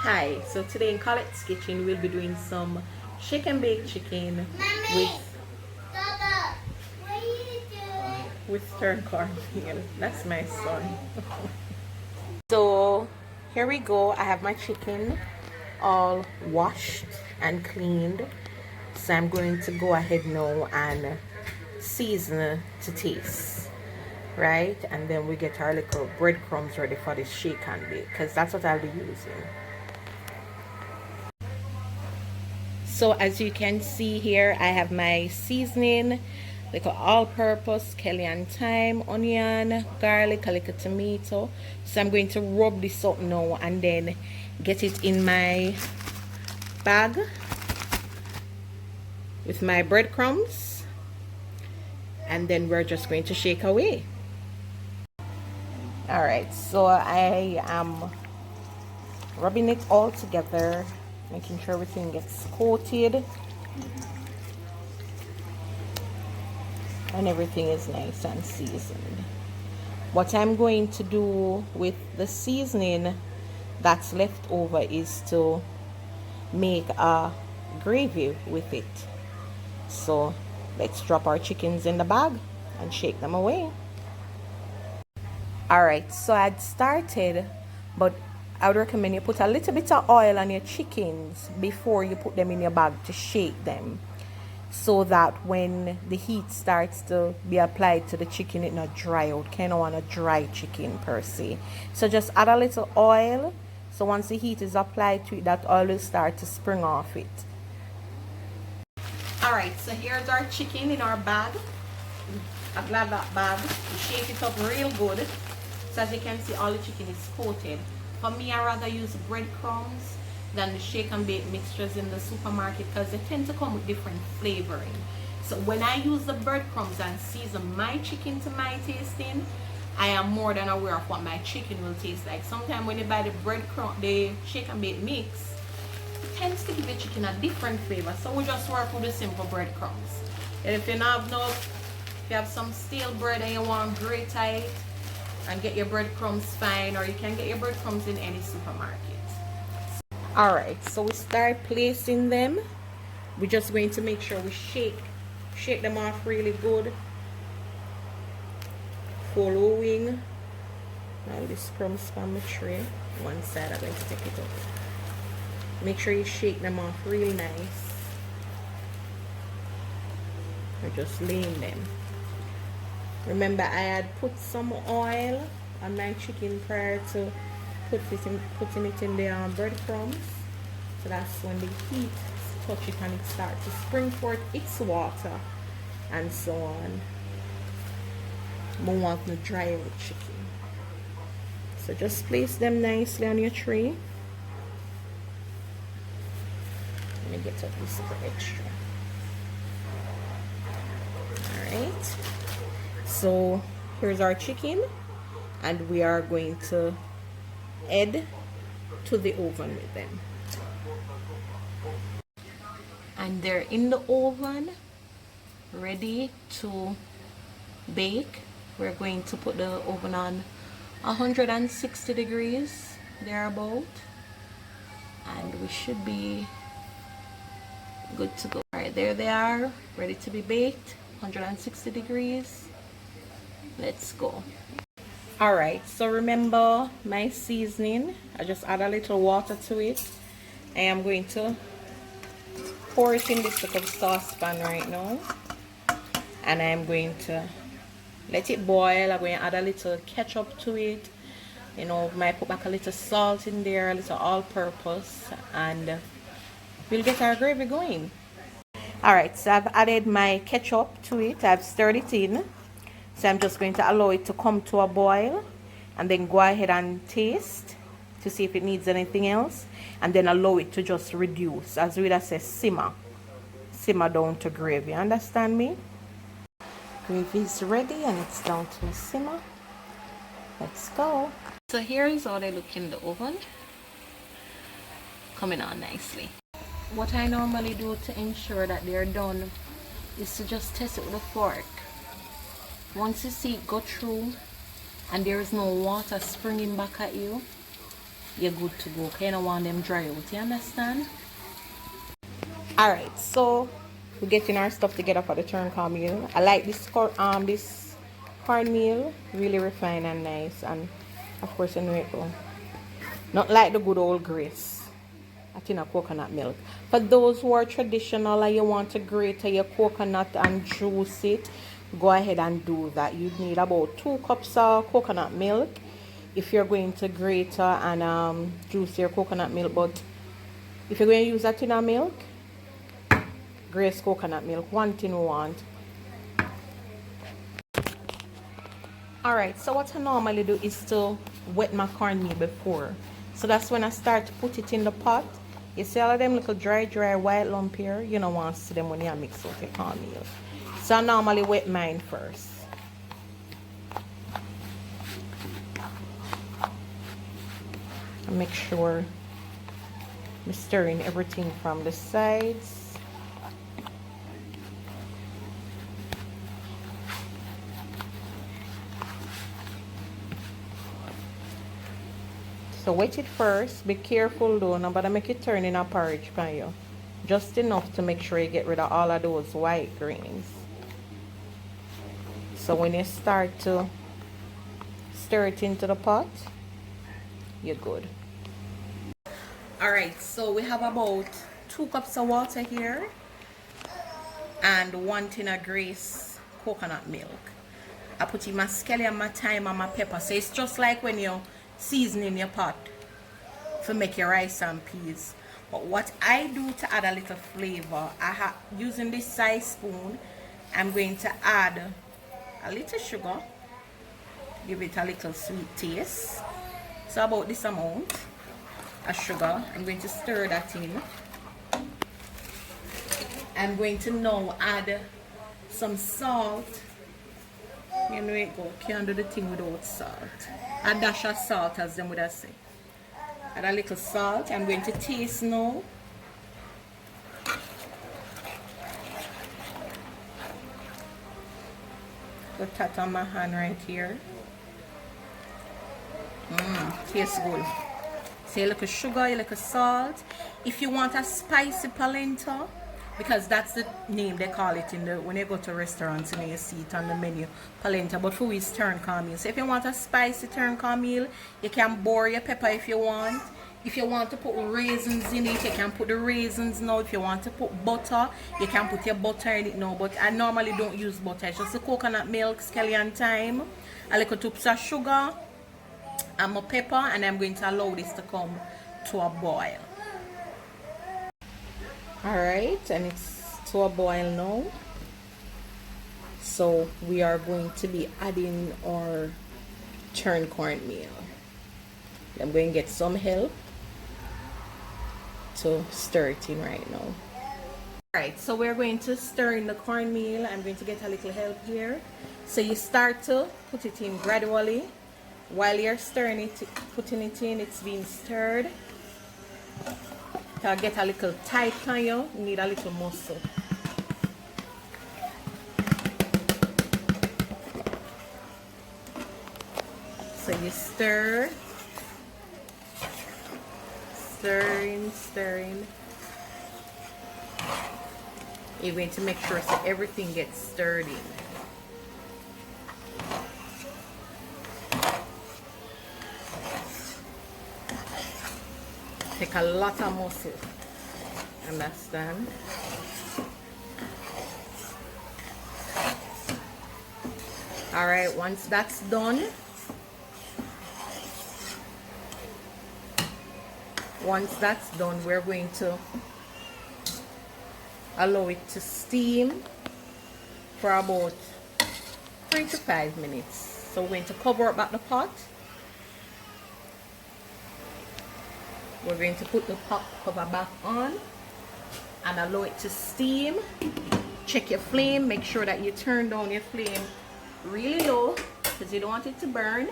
Hi, so today in Collet's kitchen we'll be doing some shake and bake chicken with Dada, what are you doing? turned cornmeal. That's my son. So here we go. I have my chicken all washed and cleaned. So I'm going to go ahead now and season to taste. Right? And then we get our little breadcrumbs ready for this shake and bake because that's what I'll be using. So as you can see here, I have my seasoning, like all-purpose cayenne thyme, onion, garlic, a little tomato. So I'm going to rub this up now and then get it in my bag with my breadcrumbs, and then we're just going to shake away. All right, so I am rubbing it all together, making sure everything gets coated and everything is nice and seasoned. What I'm going to do with the seasoning that's left over is to make a gravy with it. So let's drop our chickens in the bag and shake them away. Alright, so I'd started, but I would recommend you put a little bit of oil on your chickens before you put them in your bag to shake them, so that when the heat starts to be applied to the chicken, it not dry out. Kind of want a dry chicken per se. So just add a little oil, so once the heat is applied to it, that oil will start to spring off it. Alright, so here's our chicken in our bag. I'm glad that bag. We shake it up real good. So as you can see, all the chicken is coated. For me, I rather use breadcrumbs than the shake and bake mixtures in the supermarket because they tend to come with different flavoring. So when I use the breadcrumbs and season my chicken to my tasting, I am more than aware of what my chicken will taste like. Sometimes when you buy the shake and bake mix, it tends to give the chicken a different flavor. So we just work with the simple breadcrumbs. And if you have some stale bread and you want to grate it and get your breadcrumbs fine, or you can get your breadcrumbs in any supermarket. Alright, so we start placing them. We're just going to make sure we shake them off really good, following all these crumbs from the tray. One side I'm going to take it up. Make sure you shake them off real nice. We're just laying them. Remember, I had put some oil on my chicken prior to putting it in the breadcrumbs. So that's when the heat touch it and it starts to spring forth its water and so on. We want to dry out chicken. So just place them nicely on your tray. Let me get up this extra. Alright. So here's our chicken, and we are going to head to the oven with them. And they're in the oven, ready to bake. We're going to put the oven on 160 degrees thereabout, and we should be good to go. Alright, there they are, ready to be baked, 160 degrees. Let's go. Alright, so remember my seasoning. I just add a little water to it. I am going to pour it in this little saucepan right now, and I'm going to let it boil. I'm going to add a little ketchup to it. You know, might put back a little salt in there, a little all-purpose, and we'll get our gravy going. Alright, so I've added my ketchup to it. I've stirred it in. So I'm just going to allow it to come to a boil, and then go ahead and taste to see if it needs anything else, and then allow it to just reduce, as we would say, simmer down to gravy. Understand me? Gravy is ready and it's down to a simmer. Let's go. So here is how they look in the oven, coming on nicely. What I normally do to ensure that they're done is to just test it with a fork. Once you see it go through and there is no water springing back at you, you're good to go. You don't want them dry out, you understand? Alright, so we're getting our stuff together for the turn cornmeal. I like this cornmeal, really refined and nice, and of course you know it go. Not like the good old grace. I think a coconut milk. For those who are traditional and you want to grate your coconut and juice it, go ahead and do that. You need about 2 cups of coconut milk if you're going to grate and juice your coconut milk. But if you're going to use a tin of milk, grace coconut milk, 1 tin we want. Alright, so what I normally do is to wet my cornmeal before. So that's when I start to put it in the pot. You see all of them little dry white lump here? You don't want to see them when you mix with your cornmeal. So I normally wet mine first. And make sure I'm stirring everything from the sides. So wet it first. Be careful though, no, but I make it turn in a porridge pan you. Just enough to make sure you get rid of all of those white grains. So when you start to stir it into the pot, you're good. Alright, so we have about 2 cups of water here and 1 tin of grace coconut milk. I put in my scallion, my thyme and my pepper. So it's just like when you're seasoning your pot to make your rice and peas. But what I do to add a little flavor, using this size spoon, I'm going to add a little sugar, give it a little sweet taste. So about this amount of sugar, I'm going to stir that in. I'm going to now add some salt. You know it go, can't do the thing without salt. A dash of salt, as them would have say. Add a little salt. I'm going to taste now. Put that on my hand right here. Tastes good. So a little sugar, a little salt. If you want a spicy polenta, because that's the name they call it when you go to restaurants and you see it on the menu, polenta. But for is turn cornmeal. So if you want a spicy turn cornmeal, you can boil your pepper if you want. If you want to put raisins in it, you can put the raisins now. If you want to put butter, you can put your butter in it now. But I normally don't use butter. It's just the coconut milk, scallion thyme, a little tubs of sugar, and my pepper, and I'm going to allow this to come to a boil. Alright, and it's to a boil now. So we are going to be adding our churned cornmeal. I'm going to get some help to stir it in right now. Alright, so we're going to stir in the cornmeal. I'm going to get a little help here. So you start to put it in gradually. While you're stirring it, putting it in, it's being stirred. To get a little tight on you need a little muscle. So you stir, stirring. You're going to make sure so everything gets stirred in. Take a lot of muscle. Understand? Alright, once that's done, we're going to allow it to steam for about 3 to 5 minutes. So we're going to cover up the pot. We're going to put the pot cover back on and allow it to steam. Check your flame. Make sure that you turn down your flame really low because you don't want it to burn.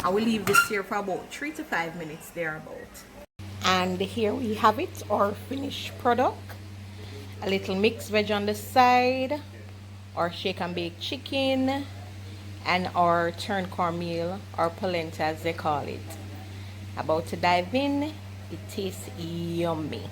I will leave this here for about 3 to 5 minutes thereabout. And here we have it, our finished product. A little mixed veg on the side, our shake and bake chicken, and our turned cornmeal, or polenta as they call it. About to dive in. It tastes yummy.